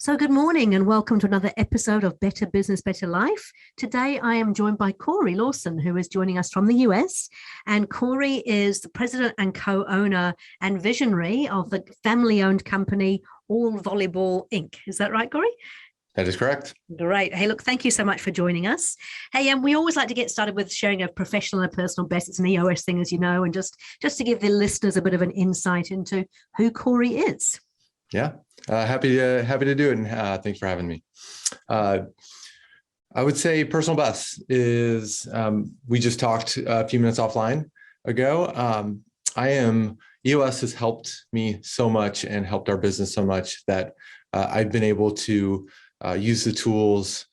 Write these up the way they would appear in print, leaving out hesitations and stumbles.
So good morning and welcome to another episode of Better Business, Better Life. Today I am joined by Corey Lawson, who is joining us from the US. And Corey is the president and co-owner and visionary of the family-owned company, All Volleyball Inc. Is that right, Corey? That is correct. Great. Hey, look, thank you so much for joining us. Hey, we always like to get started with sharing a professional and personal best. It's an EOS thing, as you know, and just to give the listeners a bit of an insight into who Corey is. Yeah, happy to do it, and thanks for having me. I would say personal best is we just talked a few minutes offline ago. EOS has helped me so much and helped our business so much that I've been able to use the tools,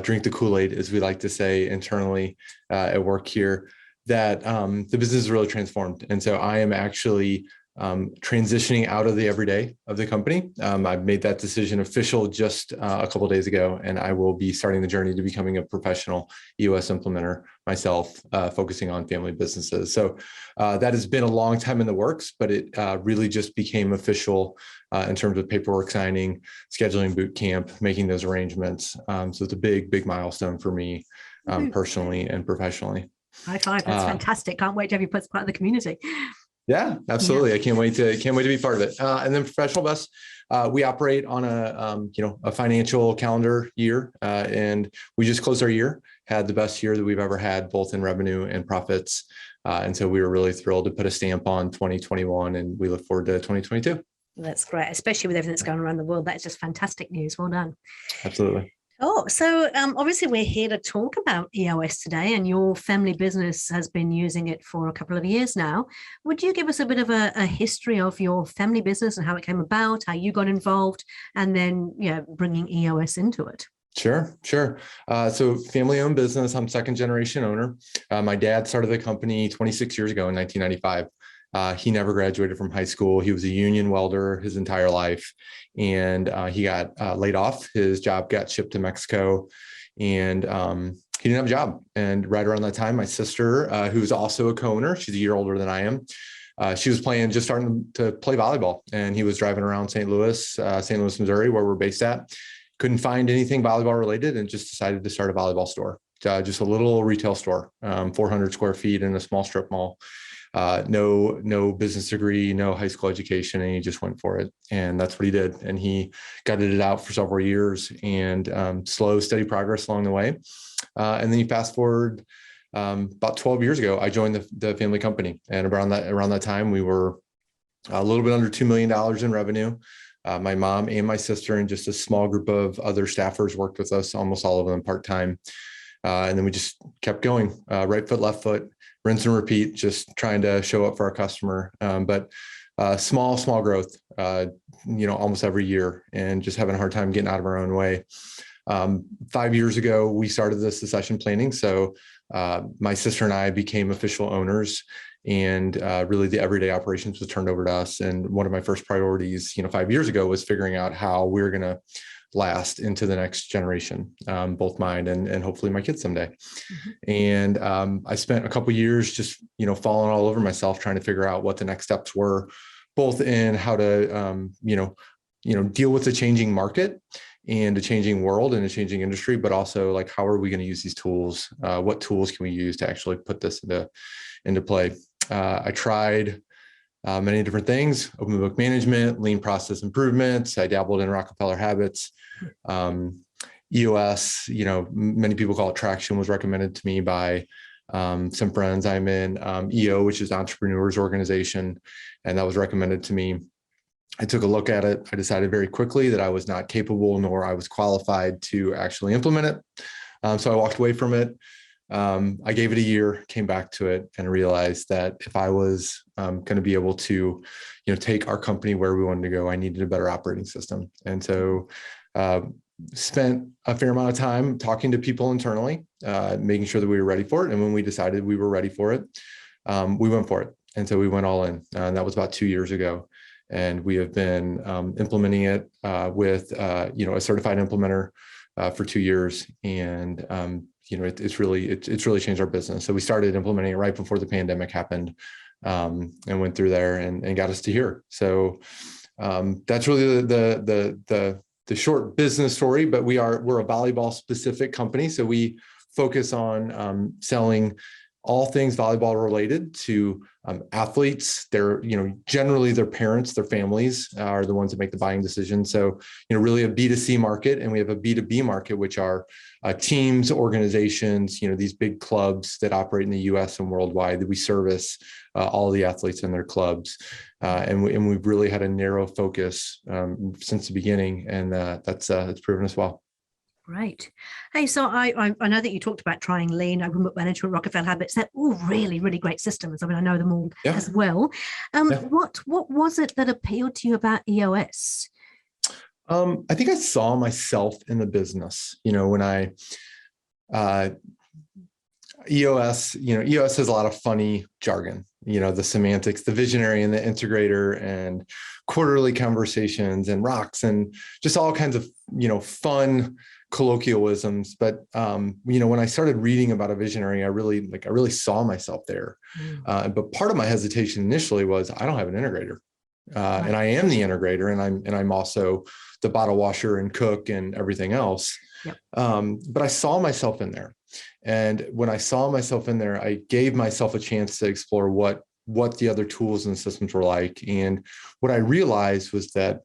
drink the Kool-Aid, as we like to say internally at work here, that the business is really transformed. And so I am actually transitioning out of the everyday of the company. I've made that decision official just a couple of days ago, and I will be starting the journey to becoming a professional EOS implementer myself, focusing on family businesses. So that has been a long time in the works, but it really just became official in terms of paperwork signing, scheduling boot camp, making those arrangements. So it's a big milestone for me personally and professionally. High five! That's fantastic. Can't wait to have you put part of the community. Yeah, absolutely. Yeah. I can't wait to be part of it. And then professional best, we operate on a financial calendar year, and we just closed our year, had the best year that we've ever had, both in revenue and profits. And so we were really thrilled to put a stamp on 2021, and we look forward to 2022. That's great, especially with everything that's going around the world. That's just fantastic news. Well done. Absolutely. Oh, so obviously we're here to talk about EOS today, and your family business has been using it for a couple of years now. Would you give us a bit of a history of your family business and how it came about, how you got involved, and then bringing EOS into it? Sure. So family-owned business. I'm second-generation owner. My dad started the company 26 years ago in 1995. He never graduated from high school. He was a union welder his entire life, and he got laid off. His job got shipped to Mexico, and he didn't have a job. And right around that time, my sister, who's also a co-owner, she's a year older than I am, she was starting to play volleyball, and he was driving around St. Louis, Missouri, where we're based at. Couldn't find anything volleyball related, and just decided to start a volleyball store, just a little retail store, 400 square feet in a small strip mall. No business degree, no high school education, and he just went for it. And that's what he did. And he gutted it out for several years, and slow, steady progress along the way. And then you fast forward about 12 years ago, I joined the family company. And around that time, we were a little bit under $2 million in revenue. My mom and my sister and just a small group of other staffers worked with us, almost all of them part-time. And then we just kept going, right foot, left foot, rinse and repeat, just trying to show up for our customer. But small growth, almost every year, and just having a hard time getting out of our own way. 5 years ago, we started the succession planning. So my sister and I became official owners, and really the everyday operations was turned over to us. And one of my first priorities, 5 years ago, was figuring out how we're going to last into the next generation, both mine and hopefully my kids someday. Mm-hmm. And I spent a couple of years just, falling all over myself, trying to figure out what the next steps were, both in how to, deal with the changing market and a changing world and a changing industry, but also like, how are we going to use these tools? What tools can we use to actually put this into play? I tried many different things: open book management, lean process improvements. I dabbled in Rockefeller habits. EOS, many people call it traction, was recommended to me by some friends. I'm in EO, which is Entrepreneurs Organization, and that was recommended to me. I took a look at it. I decided very quickly that I was not capable, nor I was qualified to actually implement it. So I walked away from it. I gave it a year, came back to it, and realized that if I was going to be able to, take our company where we wanted to go, I needed a better operating system. And so spent a fair amount of time talking to people internally, making sure that we were ready for it. And when we decided we were ready for it, we went for it. And so we went all in. And that was about 2 years ago. And we have been implementing it with, a certified implementer for 2 years. And it's really changed our business. So we started implementing it right before the pandemic happened, and went through there and got us to here. So that's really the the short business story, but we're a volleyball specific company. So we focus on selling all things volleyball related to athletes. They're, generally their parents, their families are the ones that make the buying decision. So, really a B2C market, and we have a B2B market, which are teams, organizations, these big clubs that operate in the US and worldwide, that we service all the athletes in their clubs. And we've really had a narrow focus since the beginning, and that's proven us well. Great. Hey, so I know that you talked about trying lean, open book management, Rockefeller habits. They're all really, really great systems. I mean, I know them all as well. What was it that appealed to you about EOS? I think I saw myself in the business, when EOS has a lot of funny jargon, the semantics, the visionary and the integrator, and quarterly conversations and rocks and just all kinds of, fun colloquialisms. But, when I started reading about a visionary, I really saw myself there. But part of my hesitation initially was I don't have an integrator. And I am the integrator, and I'm also the bottle washer and cook and everything else. But I saw myself in there. And when I saw myself in there, I gave myself a chance to explore what the other tools and systems were like. And what I realized was that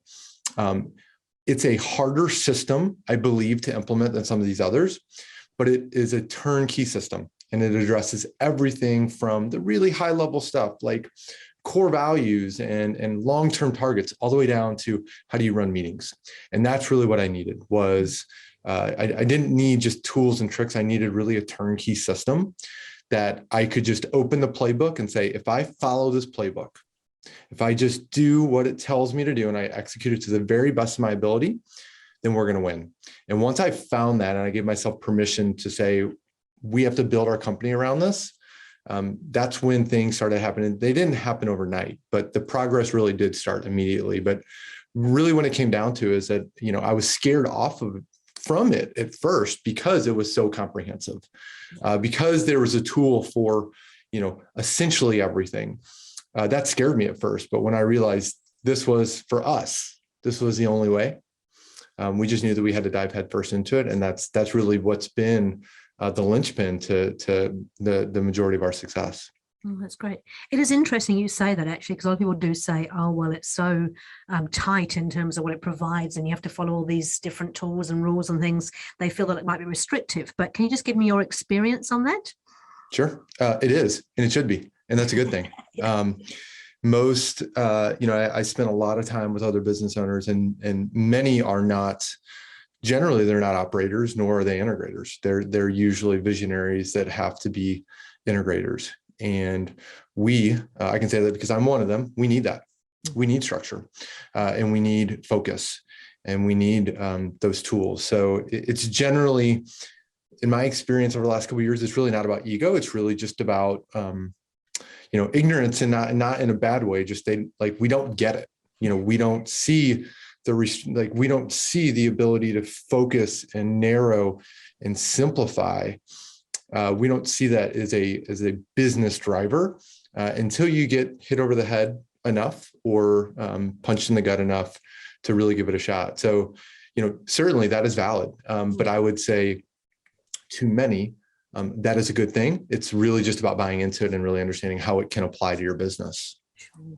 it's a harder system, I believe, to implement than some of these others, but it is a turnkey system, and it addresses everything from the really high level stuff like core values and long-term targets, all the way down to how do you run meetings. And that's really what I needed. Was I didn't need just tools and tricks. I needed really a turnkey system that I could just open the playbook and say, if I follow this playbook, if I just do what it tells me to do and I execute it to the very best of my ability, then we're going to win. And once I found that, and I gave myself permission to say, we have to build our company around this, that's when things started happening. They didn't happen overnight, but the progress really did start immediately. But really when it came down to is that, I was scared from it at first because it was so comprehensive, because there was a tool for, essentially everything. That scared me at first, but when I realized this was for us, this was the only way. We just knew that we had to dive headfirst into it, and that's really what's been the linchpin to the majority of our success. Oh, that's great. It is interesting you say that, actually, because a lot of people do say, oh, well, it's so tight in terms of what it provides, and you have to follow all these different tools and rules and things. They feel that it might be restrictive. But can you just give me your experience on that? Sure. It is, and it should be. And that's a good thing. Most, I spent a lot of time with other business owners, and many are not, generally, they're not operators, nor are they integrators. They're usually visionaries that have to be integrators. And I can say that because I'm one of them, we need that. We need structure, and we need focus, and we need those tools. So it's generally, in my experience over the last couple of years, it's really not about ego. It's really just about, ignorance, and not in a bad way. Just we don't get it. We don't see we don't see the ability to focus and narrow and simplify. We don't see that as a business driver until you get hit over the head enough or punched in the gut enough to really give it a shot. So, certainly that is valid. But I would say to many, that is a good thing. It's really just about buying into it and really understanding how it can apply to your business. Sure.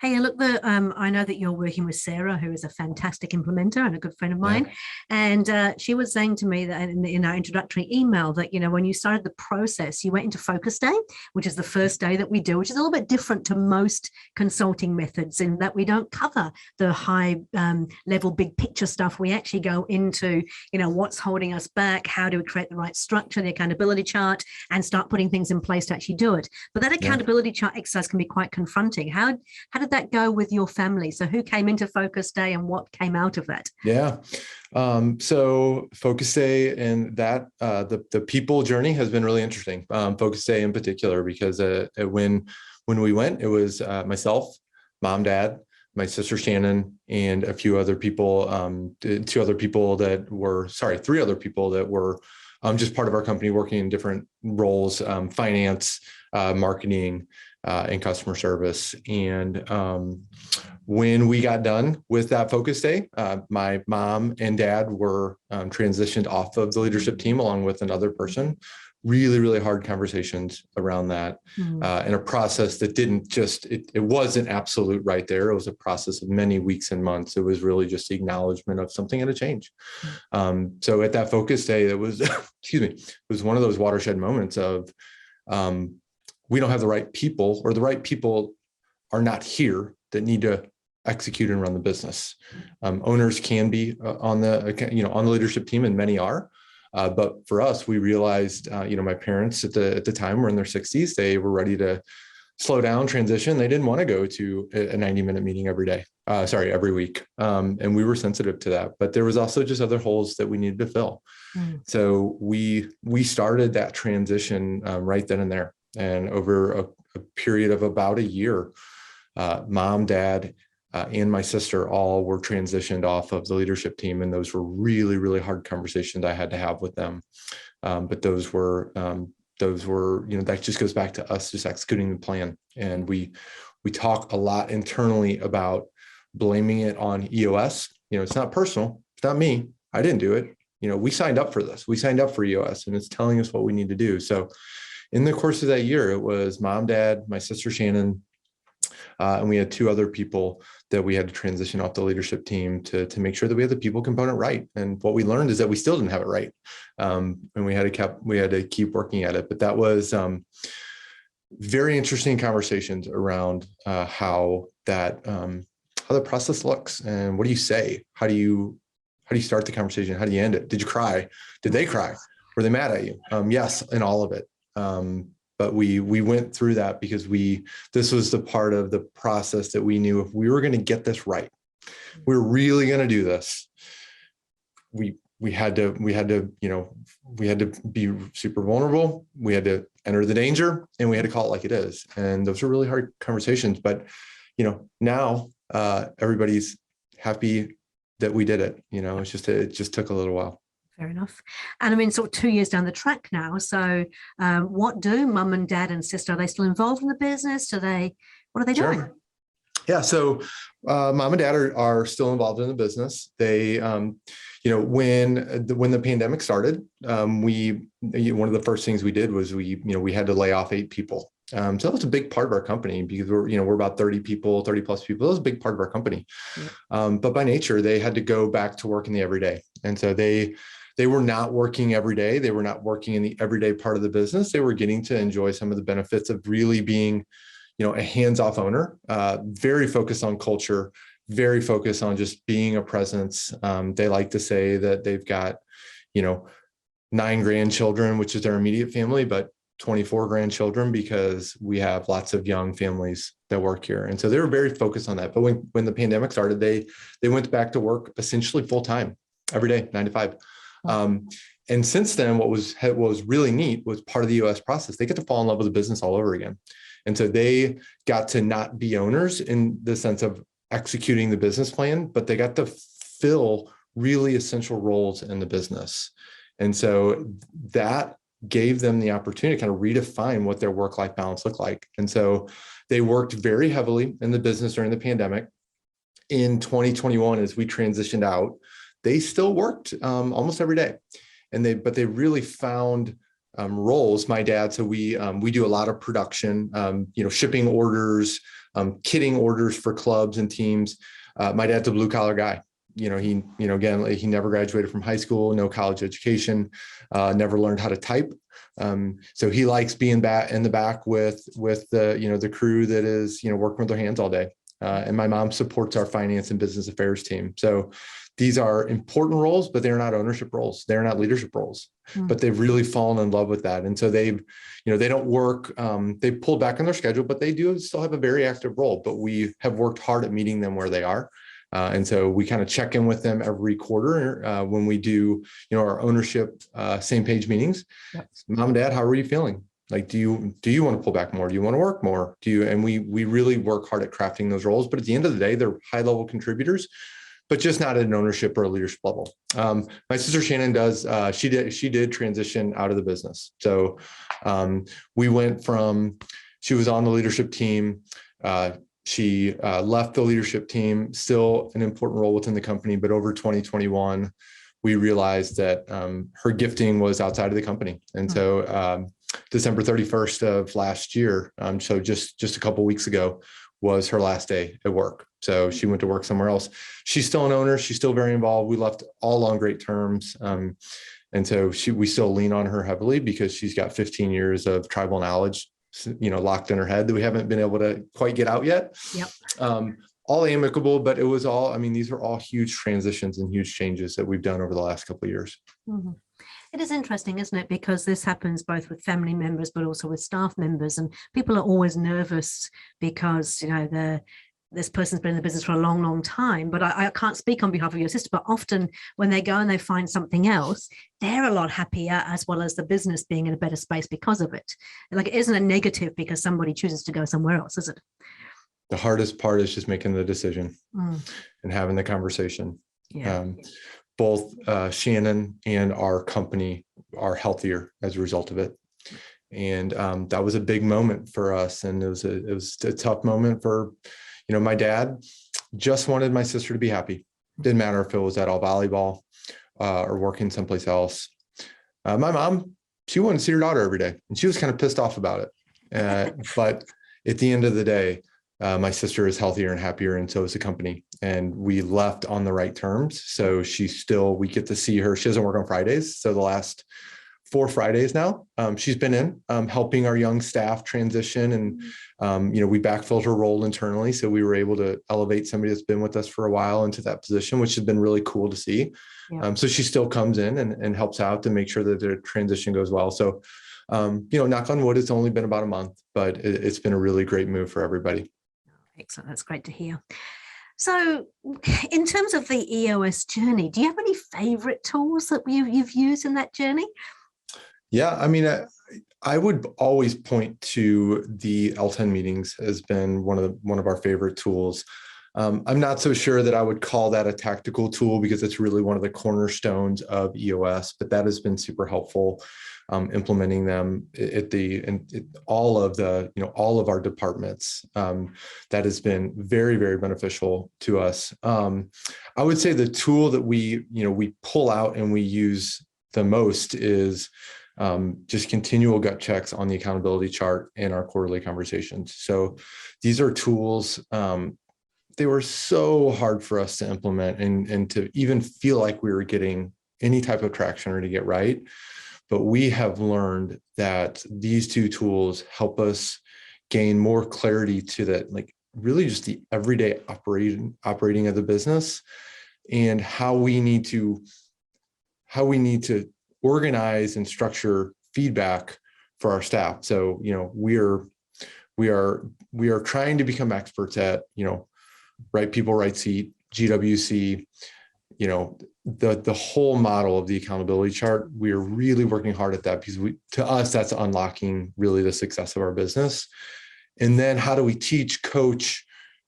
Hey, and look, I know that you're working with Sarah, who is a fantastic implementer and a good friend of mine. And she was saying to me that in our introductory email that, when you started the process, you went into focus day, which is the first day that we do, which is a little bit different to most consulting methods in that we don't cover the high level, big picture stuff. We actually go into, what's holding us back, how do we create the right structure, the accountability chart, and start putting things in place to actually do it. But that accountability chart exercise can be quite confronting. How did that go with your family? So who came into Focus Day and what came out of that? Yeah. So Focus Day and that the people journey has been really interesting. Focus Day in particular, because when we went, it was myself, mom, dad, my sister Shannon, and a few other people, three other people that were just part of our company working in different roles, finance, marketing, and customer service. And when we got done with that focus day, my mom and dad were transitioned off of the leadership team along with another person. Really, really hard conversations around that, and a process that didn't just, it wasn't absolute right there. It was a process of many weeks and months. It was really just the acknowledgement of something had to change. So at that focus day, that was, excuse me, it was one of those watershed moments of, we don't have the right people, or the right people are not here that need to execute and run the business. Owners can be on the, on the leadership team, and many are. But for us, we realized, my parents at the time were in their 60s. They were ready to slow down, transition. They didn't want to go to a 90-minute meeting every week. And we were sensitive to that. But there was also just other holes that we needed to fill. So we started that transition right then and there. And over a period of about a year, mom, dad, and my sister all were transitioned off of the leadership team. And those were really, really hard conversations I had to have with them. But those were, that just goes back to us just executing the plan. And we talk a lot internally about blaming it on EOS. It's not personal. It's not me. I didn't do it. We signed up for this. We signed up for EOS, and it's telling us what we need to do. So in the course of that year, it was mom, dad, my sister, Shannon, and we had two other people that we had to transition off the leadership team to make sure that we had the people component right. And what we learned is that we still didn't have it right. And we had to keep working at it. But that was very interesting conversations around how the process looks, and what do you say? How do you start the conversation? How do you end it? Did you cry? Did they cry? Were they mad at you? Yes, in all of it. But we went through that because this was the part of the process that we knew if we were going to get this right, we were really going to do this. We had to be super vulnerable. We had to enter the danger, and we had to call it like it is. And those were really hard conversations. But now everybody's happy that we did it. It just took a little while. Fair enough. And I mean, sort of 2 years down the track now. So what do mum and dad and sister, are they still involved in the business? What are they doing? Sure. Yeah. So mom and dad are still involved in the business. They, when the pandemic started, one of the first things we did was we had to lay off 8 people. So that was a big part of our company, because we're about 30 plus people. That was a big part of our company. Yeah. But by nature, they had to go back to work in the everyday. And so they were not working every day. They were not working in the everyday part of the business. They were getting to enjoy some of the benefits of really being, a hands-off owner, very focused on culture, very focused on just being a presence. They like to say that they've got, 9 grandchildren, which is their immediate family, but 24 grandchildren, because we have lots of young families that work here. And so they were very focused on that. But when the pandemic started, they went back to work essentially full time, every day, 9 to 5. And since then, what was really neat was part of the EOS process. They get to fall in love with the business all over again. And so they got to not be owners in the sense of executing the business plan, but they got to fill really essential roles in the business. And so that gave them the opportunity to kind of redefine what their work-life balance looked like. And so they worked very heavily in the business during the pandemic. In 2021, as we transitioned out, they still worked almost every day. But they really found roles. My dad, so we do a lot of production, shipping orders, kitting orders for clubs and teams. My dad's a blue collar guy. He never graduated from high school, no college education, never learned how to type. So he likes being in the back with the crew that is, working with their hands all day. And my mom supports our finance and business affairs team. So these are important roles, but they're not ownership roles. They're not leadership roles, but they've really fallen in love with that. And so they don't work, they pulled back on their schedule, but they do still have a very active role, but we have worked hard at meeting them where they are. And so we kind of check in with them every quarter when we do, our ownership same page meetings. Yep. Mom and dad, how are you feeling? Like, do you want to pull back more? Do you want to work more? And we really work hard at crafting those roles, but at the end of the day, they're high level contributors, but just not at an ownership or a leadership level. My sister Shannon does, she did transition out of the business. So we went from, she was on the leadership team. She left the leadership team, still an important role within the company, but over 2021, we realized that her gifting was outside of the company. And so December 31st of last year, so just a couple of weeks ago, was her last day at work. So she went to work somewhere else. She's still an owner. She's still very involved. We left all on great terms. And so we still lean on her heavily because she's got 15 years of tribal knowledge, locked in her head that we haven't been able to quite get out yet. Yep. All amicable, but it was all, these were all huge transitions and huge changes that we've done over the last couple of years. Mm-hmm. It is interesting, isn't it? Because this happens both with family members, but also with staff members. And people are always nervous because, this person's been in the business for a long, long time. But I can't speak on behalf of your sister, but often when they go and they find something else, they're a lot happier, as well as the business being in a better space because of it. Like, it isn't a negative because somebody chooses to go somewhere else, is it? The hardest part is just making the decision and having the conversation. Yeah. Both Shannon and our company are healthier as a result of it. And that was a big moment for us. And it was a tough moment for, my dad just wanted my sister to be happy. Didn't matter if it was at all volleyball or working someplace else. My mom, she wanted to see her daughter every day, and she was kind of pissed off about it. But at the end of the day, my sister is healthier and happier, and so is the company. And we left on the right terms. So we get to see her. She doesn't work on Fridays. So the last 4 Fridays now, she's been in helping our young staff transition. And, we backfilled her role internally. So we were able to elevate somebody that's been with us for a while into that position, which has been really cool to see. Yeah. So she still comes in and helps out to make sure that the transition goes well. So, knock on wood, it's only been about a month, but it's been a really great move for everybody. Excellent. That's great to hear. So in terms of the EOS journey, do you have any favorite tools that you've used in that journey? Yeah, I would always point to the L10 meetings as been one of our favorite tools. I'm not so sure that I would call that a tactical tool because it's really one of the cornerstones of EOS, but that has been super helpful. Implementing them at all of our departments. That has been very, very beneficial to us. I would say the tool that we pull out and we use the most is just continual gut checks on the accountability chart in our quarterly conversations. So these are tools, they were so hard for us to implement and to even feel like we were getting any type of traction or to get right. But we have learned that these 2 tools help us gain more clarity to that, like really just the everyday operating of the business and how we need to organize and structure feedback for our staff. So, we are trying to become experts at, right people, right seat, GWC, the whole model of the accountability chart. We are really working hard at that because to us, that's unlocking really the success of our business. And then how do we teach, coach,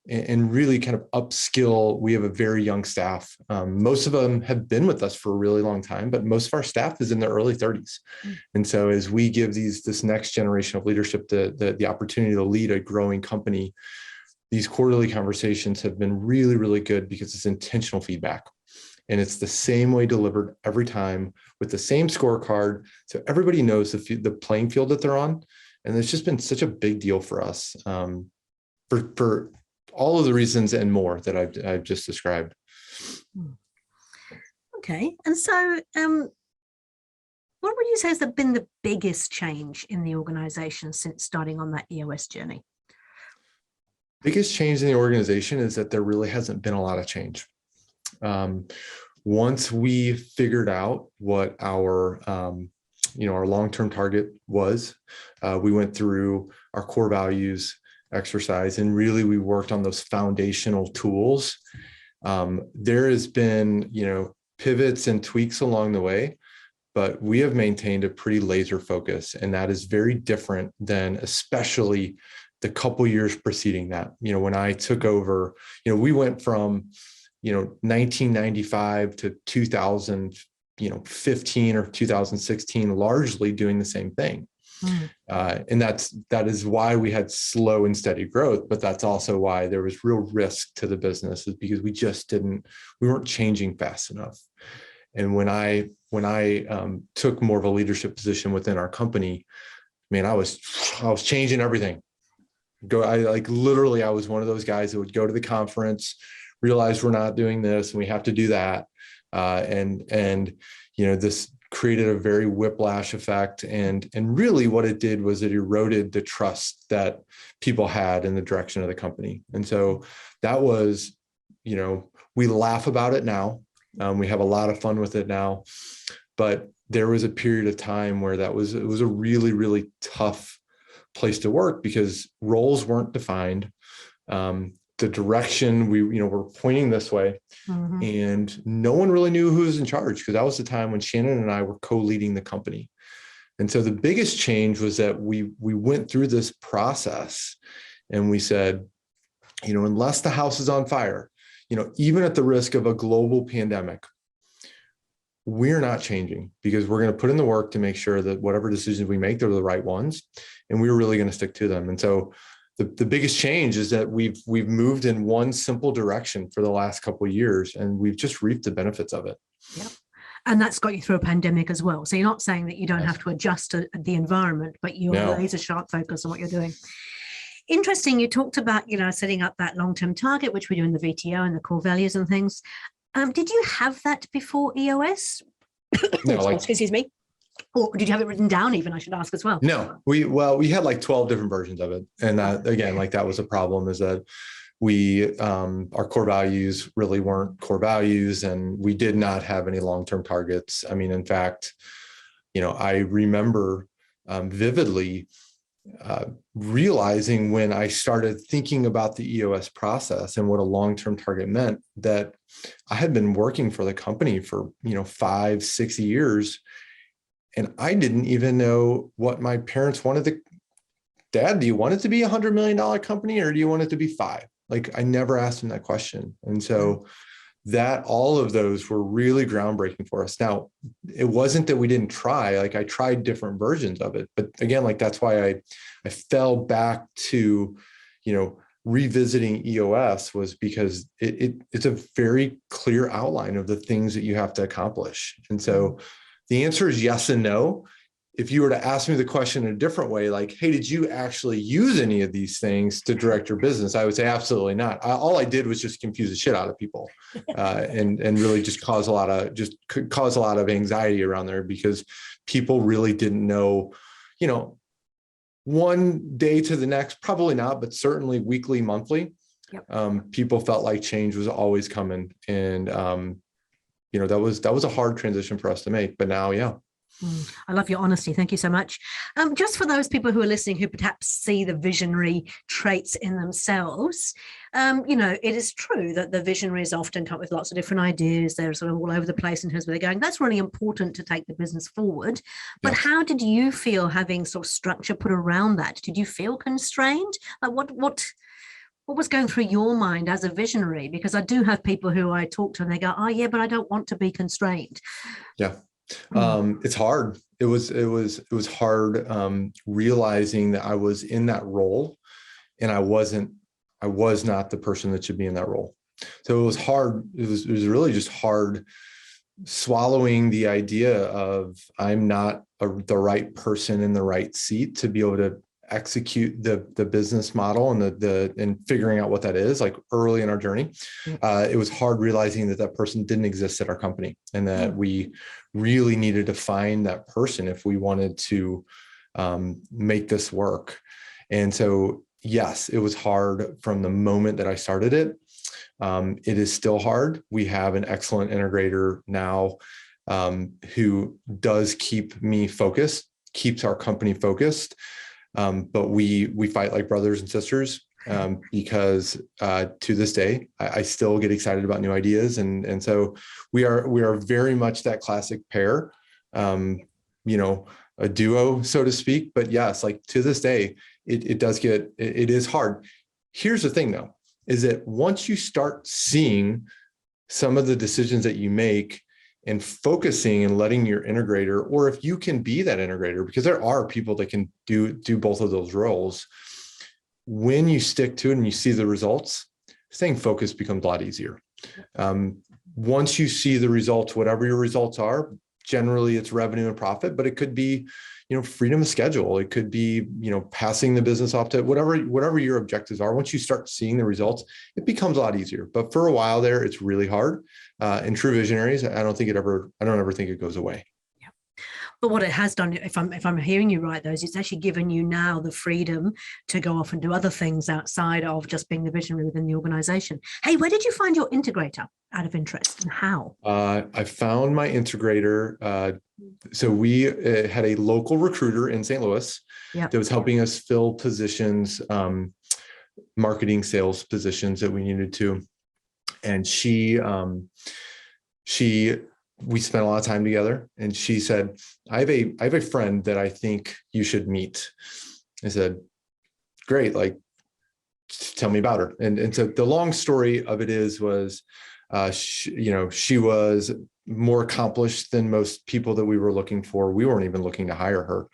and really kind of upskill? We have a very young staff. Most of them have been with us for a really long time, but most of our staff is in their early 30s. And so as we give this next generation of leadership the opportunity to lead a growing company, these quarterly conversations have been really, really good because it's intentional feedback. And it's the same way delivered every time with the same scorecard. So everybody knows the playing field that they're on. And it's just been such a big deal for us for all of the reasons and more that I've just described. Okay. And so what would you say has been the biggest change in the organization since starting on that EOS journey? Biggest change in the organization is that there really hasn't been a lot of change. Once we figured out what our long-term target was, we went through our core values exercise and really we worked on those foundational tools. There has been, pivots and tweaks along the way, but we have maintained a pretty laser focus, and that is very different than especially the couple years preceding that. When I took over, we went from 1995 to 2015 or 2016, largely doing the same thing. And that is why we had slow and steady growth, but that's also why there was real risk to the business, is because we weren't changing fast enough. And when I took more of a leadership position within our company, man, I was changing everything. I was one of those guys that would go to the conference, realize we're not doing this and we have to do that. This created a very whiplash effect. And really what it did was it eroded the trust that people had in the direction of the company. And so that was, we laugh about it now. We have a lot of fun with it now, but there was a period of time where it was a really, really tough place to work because roles weren't defined. The direction we're pointing this way, and no one really knew who was in charge, because that was the time when Shannon and I were co-leading the company. And so the biggest change was that we went through this process and we said, unless the house is on fire, even at the risk of a global pandemic, we're not changing, because we're going to put in the work to make sure that whatever decisions we make, they're the right ones. And we're really going to stick to them. And so the biggest change is that we've moved in one simple direction for the last couple of years, and we've just reaped the benefits of it. Yep. And that's got you through a pandemic as well. So you're not saying that you don't have to adjust to the environment, but you're laser sharp focus on what you're doing. Interesting. You talked about, setting up that long-term target, which we do in the VTO and the core values and things. Did you have that before EOS? No, excuse me. Or did you have it written down even, I should ask as well? No, we had like 12 different versions of it. And that, again, that was a problem, is that our core values really weren't core values, and we did not have any long-term targets. I mean, in fact, I remember vividly realizing when I started thinking about the EOS process and what a long-term target meant, that I had been working for the company for, 5-6 years. And I didn't even know what my parents wanted. Dad, do you want it to be $100 million company, or do you want it to be 5? I never asked him that question. And so all of those were really groundbreaking for us. Now, it wasn't that we didn't try. I tried different versions of it, but again, that's why I fell back to, revisiting EOS, was because it's a very clear outline of the things that you have to accomplish. And so the answer is yes and no. If you were to ask me the question in a different way, hey, did you actually use any of these things to direct your business? I would say absolutely not. All I did was just confuse the shit out of people, and really just cause a lot of anxiety around there, because people really didn't know, one day to the next, probably not, but certainly weekly, monthly. Yep. People felt like change was always coming, and that was a hard transition for us to make, but now, yeah. I love your honesty. Thank you so much. Just for those people who are listening, who perhaps see the visionary traits in themselves, it is true that the visionaries often come with lots of different ideas. They're sort of all over the place in terms of where they're going. That's really important to take the business forward. But yes. How did you feel having sort of structure put around that? Did you feel constrained? What was going through your mind as a visionary? Because I do have people who I talk to and they go, oh yeah, but I don't want to be constrained. Yeah. It's hard. It was hard realizing that I was in that role, and I was not the person that should be in that role. So it was hard. It was really just hard swallowing the idea of I'm not the right person in the right seat to be able to execute the business model and figuring out what that is, early in our journey. It was hard realizing that person didn't exist at our company, and that we really needed to find that person if we wanted to make this work. And so, yes, it was hard from the moment that I started it. It is still hard. We have an excellent integrator now who does keep me focused, keeps our company focused. But we fight like brothers and sisters, because to this day, I still get excited about new ideas. And so we are very much that classic pair, a duo, so to speak. But yes, to this day, it is hard. Here's the thing though, is that once you start seeing some of the decisions that you make and focusing and letting your integrator, or if you can be that integrator, because there are people that can do both of those roles, when you stick to it and you see the results, staying focused becomes a lot easier. Once you see the results, whatever your results are, generally it's revenue and profit, but it could be, freedom of schedule. It could be, passing the business off to whatever your objectives are. Once you start seeing the results, it becomes a lot easier. But for a while there, it's really hard. And true visionaries, I don't ever think it goes away. But what it has done, if I'm hearing you right, though, is it's actually given you now the freedom to go off and do other things outside of just being the visionary within the organization. Hey, where did you find your integrator, out of interest, and how? I found my integrator. So we had a local recruiter in St. Louis that was helping us fill positions, marketing, sales positions that we needed to. And we spent a lot of time together, and she said, I have a friend that I think you should meet. I said, great, like, tell me about her. And so the long story of it was, she was more accomplished than most people that we were looking for. We weren't even looking to hire her.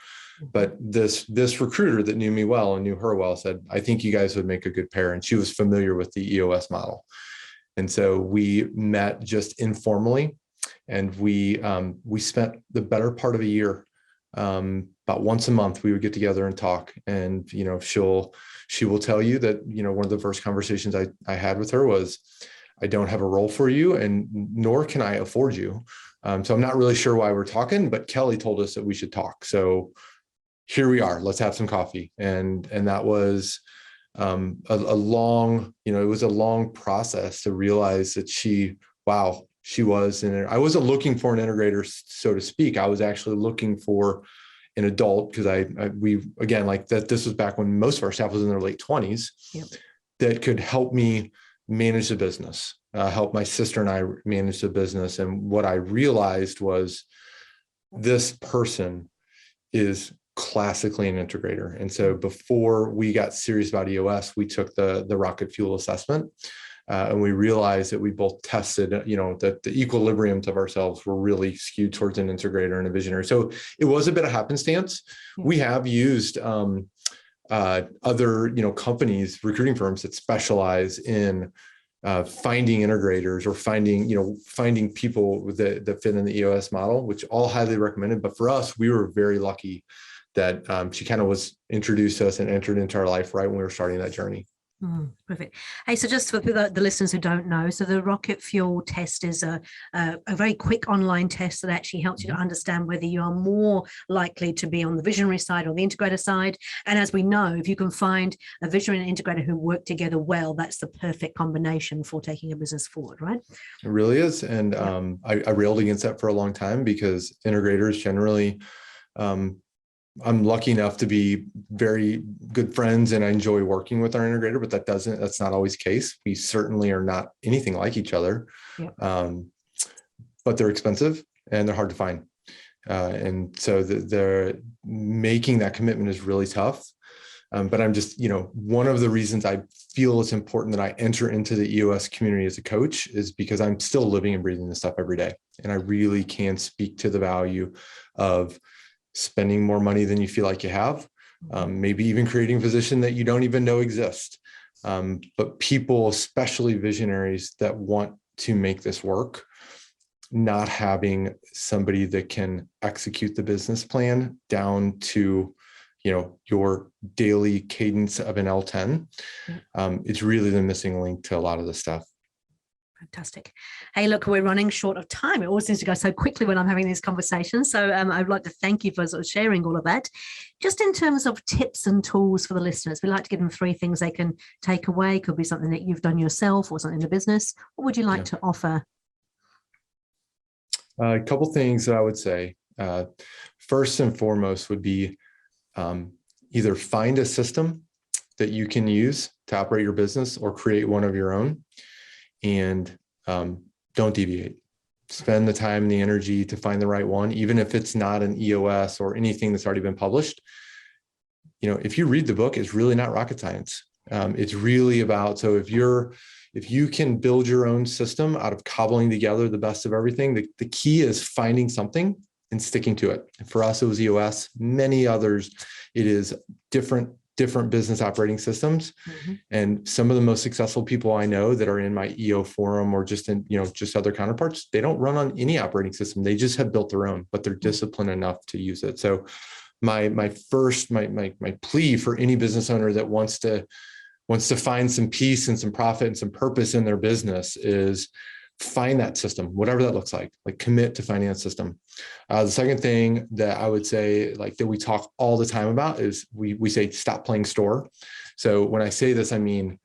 But this recruiter that knew me well and knew her well said, I think you guys would make a good pair. And she was familiar with the EOS model. And so we met just informally. And we spent the better part of a year, about once a month, we would get together and talk. And, she will tell you that, one of the first conversations I had with her was, I don't have a role for you, and nor can I afford you. So I'm not really sure why we're talking, but Kelly told us that we should talk. So here we are, let's have some coffee. And that was a long, it was a long process to realize that she was, and I wasn't looking for an integrator, so to speak. I was actually looking for an adult, because we again, like that, this was back when most of our staff was in their late 20s, that could help me manage the business, help my sister and I manage the business. And what I realized was this person is classically an integrator. And so before we got serious about EOS, we took the rocket fuel assessment. And we realized that we both tested, that the equilibriums of ourselves were really skewed towards an integrator and a visionary. So it was a bit of happenstance. We have used other, companies, recruiting firms that specialize in finding integrators or finding people that fit in the EOS model, which all highly recommended. But for us, we were very lucky that she kind of was introduced to us and entered into our life right when we were starting that journey. Perfect. Hey, so just for the listeners who don't know, so the rocket fuel test is a very quick online test that actually helps you to understand whether you are more likely to be on the visionary side or the integrator side. And as we know, if you can find a visionary and integrator who work together well, that's the perfect combination for taking a business forward, right? It really is. And I railed against that for a long time, because integrators generally, I'm lucky enough to be very good friends and I enjoy working with our integrator, but that's not always the case. We certainly are not anything like each other, but they're expensive and they're hard to find. And so they're making that commitment is really tough. But I'm just, one of the reasons I feel it's important that I enter into the EOS community as a coach is because I'm still living and breathing this stuff every day. And I really can speak to the value of spending more money than you feel like you have, maybe even creating a position that you don't even know exists. But people, especially visionaries that want to make this work, not having somebody that can execute the business plan down to, your daily cadence of an L10, it's really the missing link to a lot of the stuff. Fantastic. Hey, look, we're running short of time. It always seems to go so quickly when I'm having these conversations. So I'd like to thank you for sort of sharing all of that. Just in terms of tips and tools for the listeners, we like to give them 3 things they can take away. Could be something that you've done yourself or something in the business. What would you like to offer? A couple things that I would say. First and foremost would be either find a system that you can use to operate your business or create one of your own. And don't deviate. Spend the time and the energy to find the right one, even if it's not an EOS or anything that's already been published. If you read the book, it's really not rocket science. It's really about, so if you can build your own system out of cobbling together the best of everything, the key is finding something and sticking to it. And for us, it was EOS. Many others, it is different business operating systems. And some of the most successful people I know that are in my EO forum or just in, just other counterparts, they don't run on any operating system. They just have built their own, but they're disciplined enough to use it. So my plea for any business owner that wants to find some peace and some profit and some purpose in their business is find that system, whatever that looks like commit to finding that system. The second thing that I would say, that we talk all the time about is we say, stop playing store. So when I say this, I mean,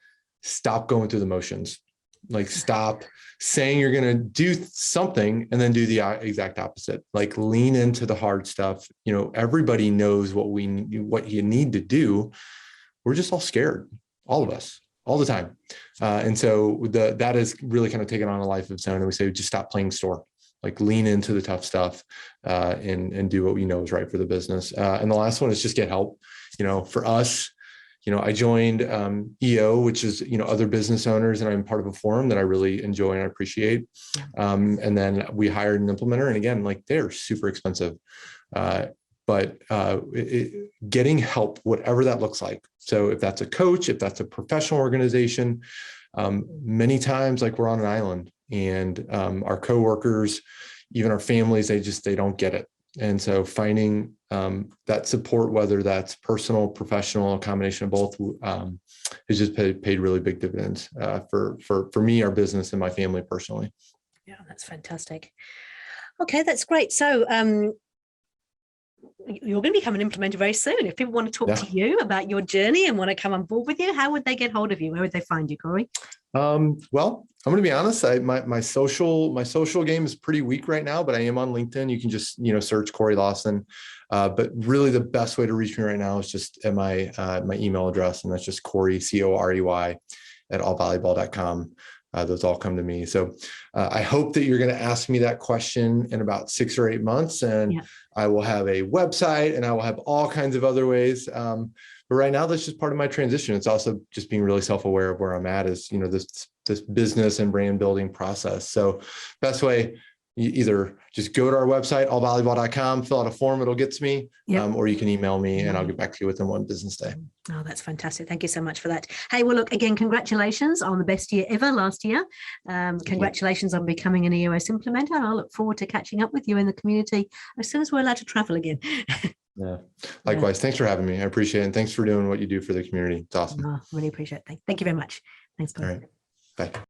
stop going through the motions, stop saying you're going to do something and then do the exact opposite, lean into the hard stuff. Everybody knows what you need to do. We're just all scared, all of us, all the time. And so that is really kind of taken on a life of its own. And we say, just stop playing store, lean into the tough stuff and do what we know is right for the business. And the last one is just get help. For us, I joined EO, which is, other business owners, and I'm part of a forum that I really enjoy and I appreciate. And then we hired an implementer, and again, they're super expensive. But getting help, whatever that looks like. So if that's a coach, if that's a professional organization, many times we're on an island, and our coworkers, even our families, they don't get it. And so finding that support, whether that's personal, professional, a combination of both, has just paid really big dividends for me, our business, and my family personally. Yeah, that's fantastic. Okay, that's great. So you're going to become an implementer very soon. If people want to talk to you about your journey and want to come on board with you, how would they get hold of you? Where would they find you, Corey? Well, I'm going to be honest. My social game is pretty weak right now, but I am on LinkedIn. You can just, search Corey Lawson. But really the best way to reach me right now is just at my email address. And that's just Corey, COREY @allvolleyball.com. Those all come to me. So I hope that you're going to ask me that question in about 6 or 8 months, and I will have a website and I will have all kinds of other ways. But right now, that's just part of my transition. It's also just being really self-aware of where I'm at is, this business and brand building process. So best way, you either just go to our website, allvolleyball.com, fill out a form, it'll get to me, or you can email me and I'll get back to you within 1 business day. Oh, that's fantastic. Thank you so much for that. Hey, well, look, again, congratulations on the best year ever last year. Congratulations on becoming an EOS implementer. And I look forward to catching up with you in the community as soon as we're allowed to travel again. Yeah. Likewise. Thanks for having me. I appreciate it. And thanks for doing what you do for the community. It's awesome. Oh, really appreciate it. Thank you very much. Thanks, Corey. All right. Bye.